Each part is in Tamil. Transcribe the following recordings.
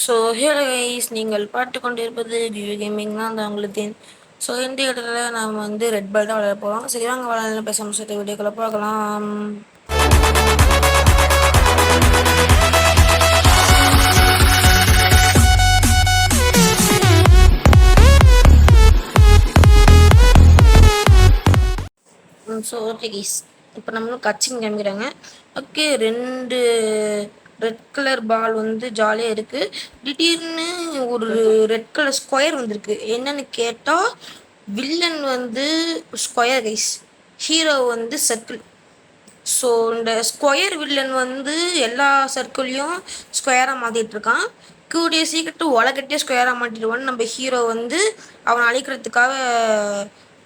ஸோ ஹலோ கைஸ், நீங்கள் பார்த்து கொண்டிருப்பது வியூ கேமிங் தான் அந்த உங்களுக்கு. ஸோ இந்த இடத்துல நாம் வந்து ரெட் பால் தான் விளையாட போகிறோம். சரி வாங்க விளையாட பேச முடிச்ச வீடியோக்களை பார்க்கலாம். ஸோ ஓகே கைஸ், இப்போ நம்மளும் கச்சிங் காமிக்கிறாங்க. ஓகே, 2 ரெட் கலர் பால் வந்து ஜாலியாக இருக்குது. திடீர்னு ஒரு ரெட் கலர் ஸ்கொயர் வந்திருக்கு. என்னன்னு கேட்டால் வில்லன் வந்து ஸ்கொயர் கைஸ், ஹீரோ வந்து சர்க்கிள். ஸோ இந்த ஸ்கொயர் வில்லன் வந்து எல்லா சர்க்கிளையும் ஸ்கொயராக மாற்றிட்டு இருக்கான். கூடிய சீக்கிரட்டு உலகட்டே ஸ்கொயராக மாட்டிடுவான்னு நம்ம ஹீரோ வந்து அவனை அழிக்கிறதுக்காக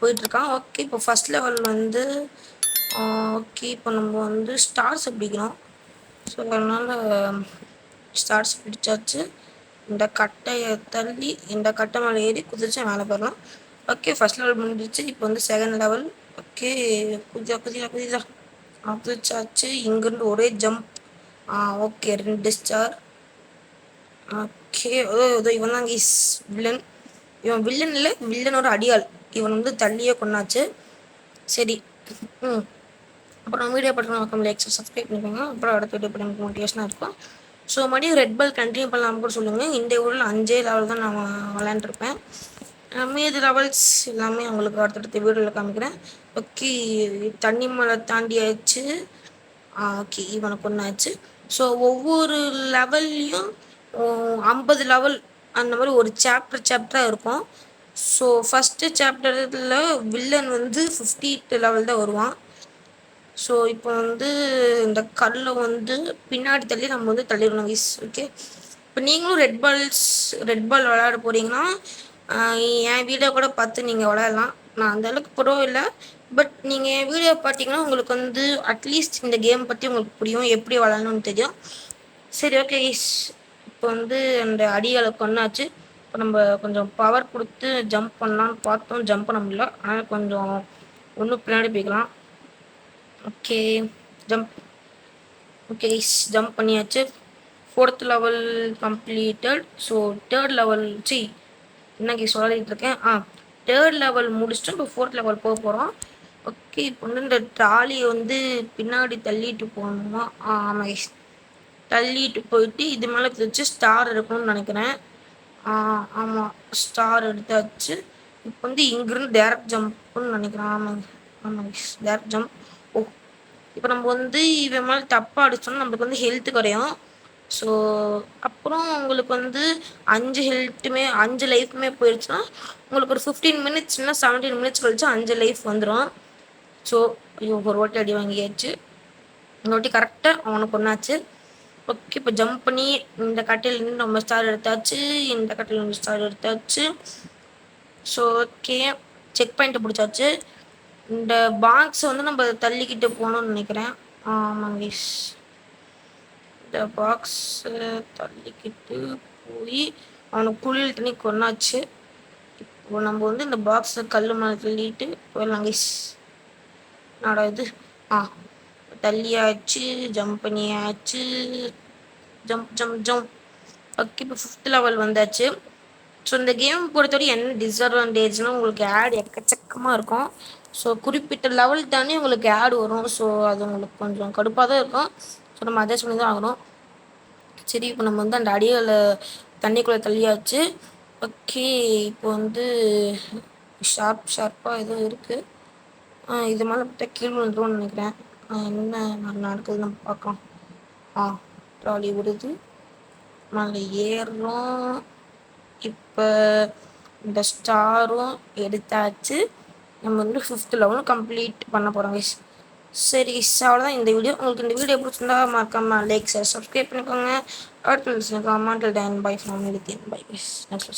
போயிட்டுருக்கான். ஓகே, இப்போ ஃபஸ்ட் லெவல் வந்து ஓகே, இப்போ நம்ம வந்து ஸ்டார்ஸ் பிடிக்கணும். ஸோ அதனால் ஸ்டார்ஸ் பிடிச்சாச்சு. இந்த கட்டையை தள்ளி இந்த கட்டை மேலே ஏறி குதிச்சு மேலே போயிடலாம். ஓகே, ஃபஸ்ட் லெவல் முடிஞ்சிச்சு. இப்போ வந்து செகண்ட் லெவல். ஓகே, குதிச்சா குதிச்சாச்சு. இங்கேருந்து ஒரே ஜம்ப். Okay, 2 star. ஓகே, இவன் தான் கீஸ் வில்லன். இவன் வில்லன் இல்லை, வில்லனோட அடியாள். இவன் வந்து தள்ளியே கொண்டாச்சு. சரி, அப்புறம் வீடியோ பட்டன் லைக் சப்ஸ்கிரைப் பண்ணிக்கோங்க. அப்புறம் அடுத்த வீடியோ பண்ணி நமக்கு மோட்டிவேஷனாக இருக்கும். ஸோ மறுபடியும் ரெட் பால் கண்டினியூ பண்ணலாம் கூட சொல்லுங்கள். இந்த ஊரில் 5 லெவல் தான் நான் விளையாண்டுருப்பேன். மீதி லெவல்ஸ் எல்லாமே உங்களுக்கு அடுத்தடுத்த வீடியோவில் காமிக்கிறேன். ஓகே, தண்ணி மலை தாண்டியாச்சு. ஓகே, இவனுக்கு ஒன்றாச்சு. ஸோ ஒவ்வொரு லெவல்லையும் 50 லெவல் அந்த மாதிரி ஒரு சாப்டராக இருக்கும். ஸோ ஃபஸ்ட்டு சாப்டரில் வில்லன் வந்து 50 லெவல் தான் வருவான். ஸோ இப்போ வந்து இந்த கல்லை வந்து பின்னாடி தள்ளி நம்ம வந்து தள்ளிடணும் கைஸ். ஓகே, இப்போ நீங்களும் ரெட் பால் விளையாட போகிறீங்கன்னா என் வீடியோ கூட பார்த்து நீங்கள் விளையாடலாம். நான் அந்தளவுக்கு ப்ரோ இல்லை, பட் நீங்கள் என் வீடியோ பார்த்தீங்கன்னா உங்களுக்கு வந்து அட்லீஸ்ட் இந்த கேம் பற்றி உங்களுக்கு புரியும், எப்படி விளையாடணும்னு தெரியும். சரி ஓகே கைஸ், இப்போ வந்து அந்த அடிகளை கொண்டாச்சு. இப்போ நம்ம கொஞ்சம் பவர் கொடுத்து ஜம்ப் பண்ணலான்னு பார்த்தோம், ஜம்ப் பண்ண முடியல. ஆனால் கொஞ்சம் ஒன்றும் பின்னாடி போய்க்கலாம். Okay, jump. Okay guys, jump பண்ணியாச்சு. 4th level completed. So 3rd level என்ன கைஸ் சொல்லிட்டு இருக்கேன். 3rd லெவல் முடிச்சுட்டு இப்போ 4th லெவல் போக போகிறோம். ஓகே, இப்போ வந்து இந்த ட்ராலியை வந்து பின்னாடி தள்ளிட்டு போகணுமா? ஆமாம் கைஸ், தள்ளிட்டு போயிட்டு இது மேலே வச்சு ஸ்டார் இருக்கணும்னு நினைக்கிறேன். ஆமாம், ஸ்டார் எடுத்தாச்சு. இப்போ வந்து இங்கிருந்து டேரக்ட் ஜம்ப்னு நினைக்கிறேன். ஆமாம் கைஸ், டேரக்ட் ஜம்ப். இப்போ நம்ம வந்து இவன் மேலே தப்பாக அடிச்சோன்னா நம்மளுக்கு வந்து ஹெல்த்து குறையும். ஸோ அப்புறம் உங்களுக்கு வந்து 5 லைஃப்புமே போயிடுச்சுன்னா உங்களுக்கு ஒரு 15 மினிட்ஸ் இல்லைனா 17 மினிட்ஸ் கழிச்சு 5 லைஃப் வந்துடும். ஸோ ஒரு வாட்டி அடி வாங்கியாச்சு. இந்த வாட்டி கரெக்டாக அவனுக்கு ஒன்றாச்சு. ஓகே, இப்போ ஜம்ப் பண்ணி இந்த கட்டையிலேருந்து நம்ம ஸ்டார் எடுத்தாச்சு, இந்த கட்டையிலேருந்து ஸ்டார் எடுத்தாச்சு. ஸோ ஓகே, செக் பாயிண்ட்டை பிடிச்சாச்சு. இந்த பாக்ஸை வந்து நம்ம தள்ளிக்கிட்டு போகணும்னு நினைக்கிறேன். ஆமாங்க, இந்த பாக்ஸை தள்ளிக்கிட்டு போய் அவனுக்கு குளியல் தண்ணி கொண்டாச்சு. இப்போ நம்ம வந்து இந்த பாக்ஸை கல் மேலே தள்ளிட்டு போயிடலாம் கைஸ். நாடா இது தள்ளியாச்சு, ஜம்ப் பண்ணியாச்சு, ஜம்ப். ஓகே, இப்போ 5th லெவல் வந்தாச்சு. ஸோ இந்த கேம் பொறுத்தவரை என்ன டிஸ்அட்வான்டேஜ்னால் உங்களுக்கு ஆட் எக்கச்சக்கமாக இருக்கும். ஸோ குறிப்பிட்ட லெவல் தானே உங்களுக்கு ஆட் வரும். ஸோ அது உங்களுக்கு கொஞ்சம் கடுப்பாக தான் இருக்கும். ஸோ நம்ம அட்ஜஸ்ட் பண்ணி தான் ஆகணும். சரி, இப்போ நம்ம வந்து அந்த அடிகளை தண்ணிக்குள்ளே தள்ளியாச்சு. ஓகே, இப்போ வந்து ஷார்ப்பாக எதுவும் இருக்குது. இது மேலே பார்த்தா கீழே வந்துடும்னு நினைக்கிறேன். என்ன நடக்குது நம்ம பார்க்கலாம். ட்ராலி விடுது, மேலே ஏறுறோம். இப்போ இந்த ஸ்டாரும் எடுத்தாச்சு. நம்ம வந்து 5th லெவலும் கம்ப்ளீட் பண்ண போகிறோம் கைஸ். சரி கைஸ், அவ்வளோதான் இந்த வீடியோ. உங்களுக்கு இந்த வீடியோ பிடிச்சிருந்தா மறக்காம லைக் சப்ஸ்கிரைப் பண்ணிக்கோங்க. அடுத்த by from Nitin. Bye guys, next